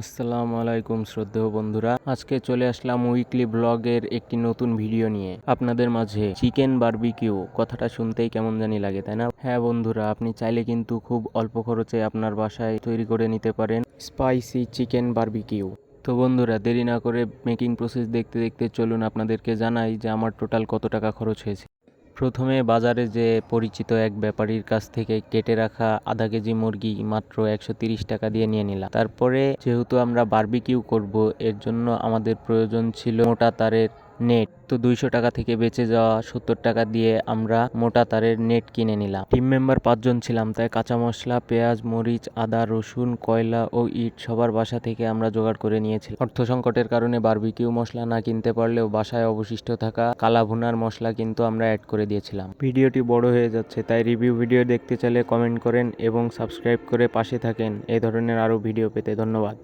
আসসালামু আলাইকুম শ্রদ্ধেয় বন্ধুরা, আজকে চলে আসলাম উইকলি ব্লগের একটি নতুন ভিডিও নিয়ে আপনাদের মাঝে। চিকেন বারবিকিউ কথাটা শুনতেই কেমন জানি লাগে, তাই না? হ্যাঁ বন্ধুরা, আপনি চাইলে কিন্তু খুব অল্প খরচে আপনার বাসায় তৈরি করে নিতে পারেন স্পাইসি চিকেন বারবিকিউ। তো বন্ধুরা, দেরি না করে মেকিং প্রসেস দেখতে দেখতে চলুন আপনাদেরকে জানাই যে আমার টোটাল কত টাকা খরচ হয়েছে। প্রথমে বাজারে যে পরিচিত এক ব্যাপারীর কাছ থেকে কেটে রাখা আধা কেজি মুরগি মাত্র 130 টাকা দিয়ে নিয়ে নিলাম। তারপরে যেহেতু আমরা বারবিকিউ করব, এর জন্য আমাদের প্রয়োজন ছিল মোটা তারের নেট। তো 200 টাকা থেকে বেঁচে যাওয়া 70 টাকা দিয়ে আমরা মোটা তারের নেট কিনে নিলাম। টিম মেম্বার 5 জন ছিলাম, তাই কাঁচা মশলা, পেঁয়াজ, মরিচ, আদা, রসুন, কয়লা ও ইট সবার বাসা থেকে আমরা জোগাড় করে নিয়েছিলাম। অর্থ সংকটের কারণে বারবিকিউ মশলা না কিনতে পারলেও বাসায় অবশিষ্ট থাকা কালা ভুনার মশলা কিন্তু আমরা অ্যাড করে দিয়েছিলাম। ভিডিওটি বড় হয়ে যাচ্ছে, তাই রিভিউ ভিডিও দেখতে চাইলে কমেন্ট করেন এবং সাবস্ক্রাইব করে পাশে থাকেন এই ধরনের আরও ভিডিও পেতে। ধন্যবাদ।